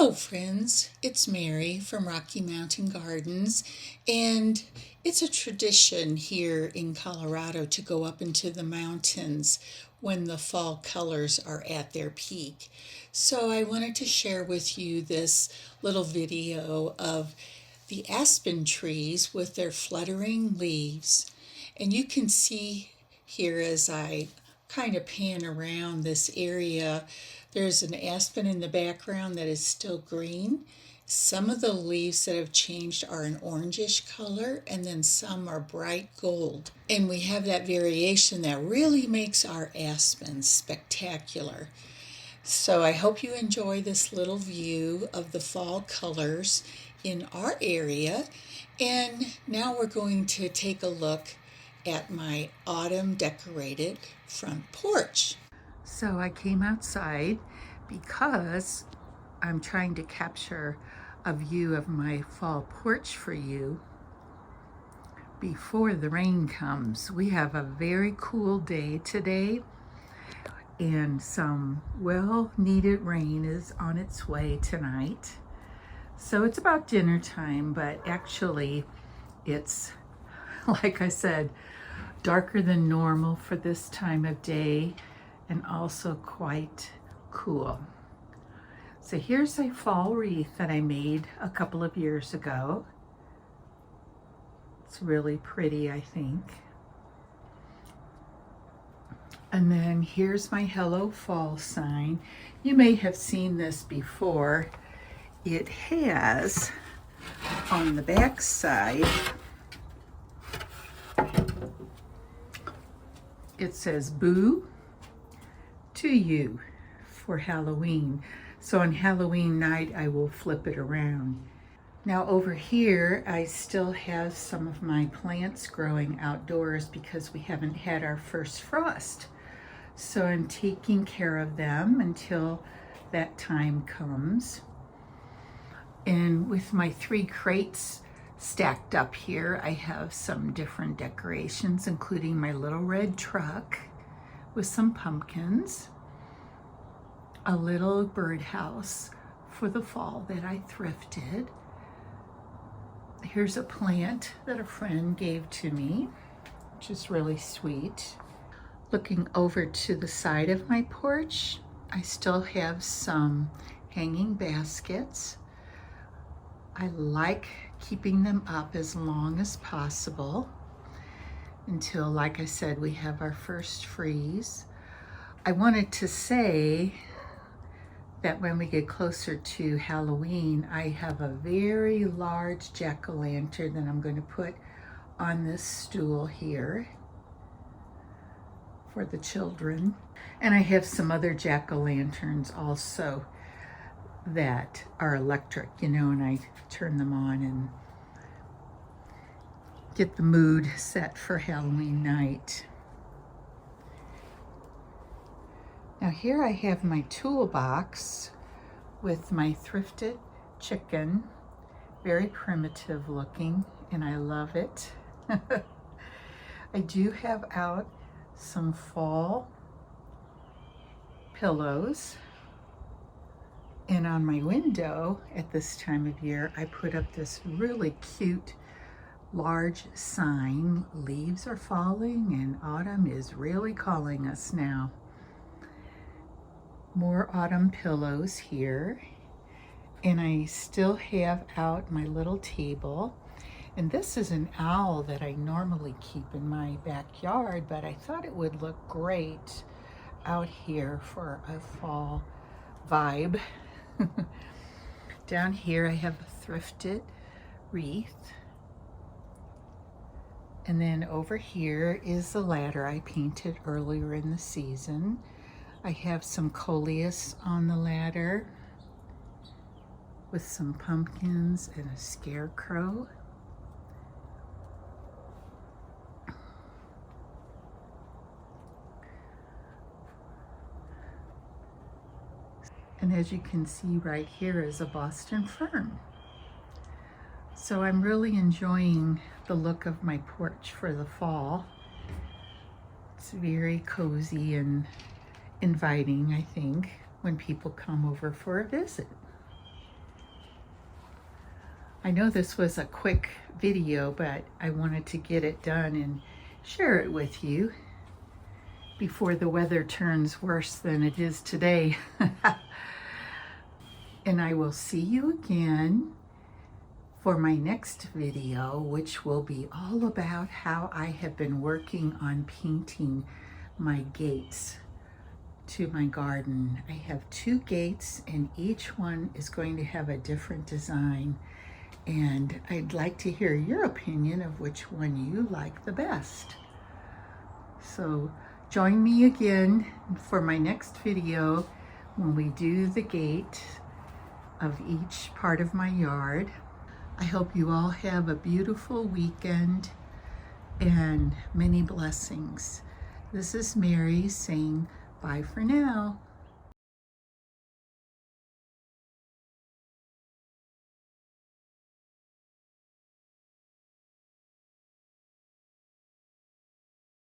Hello friends, it's Mary from Rocky Mountain Gardens, and it's a tradition here in Colorado to go up into the mountains when the fall colors are at their peak. So I wanted to share with you this little video of the aspen trees with their fluttering leaves. And you can see here as I kind of pan around this area, there's an aspen in the background that is still green. Some of the leaves that have changed are an orangish color, and then some are bright gold. And we have that variation that really makes our aspens spectacular. So I hope you enjoy this little view of the fall colors in our area. And now we're going to take a look at my autumn decorated front porch. So I came outside because I'm trying to capture a view of my fall porch for you before the rain comes. We have a very cool day today, and some well-needed rain is on its way tonight. So it's about dinner time, but actually it's, like I said, darker than normal for this time of day, and also quite cool. So here's a fall wreath that I made a couple of years ago. It's really pretty, I think. And then here's my Hello Fall sign. You may have seen this before. It has on the back side, it says boo to you for Halloween. So on Halloween night, I will flip it around. Now over here, I still have some of my plants growing outdoors because we haven't had our first frost. So I'm taking care of them until that time comes. And with my 3 crates stacked up here, I have some different decorations, including my little red truck with some pumpkins, a little birdhouse for the fall that I thrifted. Here's a plant that a friend gave to me, which is really sweet. Looking over to the side of my porch, I still have some hanging baskets. I like keeping them up as long as possible until, like I said, we have our first freeze. I wanted to say that when we get closer to Halloween, I have a very large jack-o'-lantern that I'm going to put on this stool here for the children. And I have some other jack-o'-lanterns also that are electric, you know, and I turn them on and get the mood set for Halloween night. Now here I have my toolbox with my thrifted chicken, very primitive looking, and I love it. I do have out some fall pillows, and on my window at this time of year, I put up this really cute large sign. Leaves are falling and autumn is really calling us now. More autumn pillows here, and I still have out my little table, and this is an owl that I normally keep in my backyard, but I thought it would look great out here for a fall vibe. Down here I have a thrifted wreath, and then over here is the ladder I painted earlier in the season. I have some coleus on the ladder with some pumpkins and a scarecrow. And as you can see right here is a Boston fern. So I'm really enjoying the look of my porch for the fall. It's very cozy and inviting, I think, when people come over for a visit. I know this was a quick video, but I wanted to get it done and share it with you before the weather turns worse than it is today. And I will see you again for my next video, which will be all about how I have been working on painting my gates to my garden. I have 2 gates and each one is going to have a different design. And I'd like to hear your opinion of which one you like the best. So join me again for my next video when we do the gate of each part of my yard. I hope you all have a beautiful weekend and many blessings. This is Mary saying bye for now.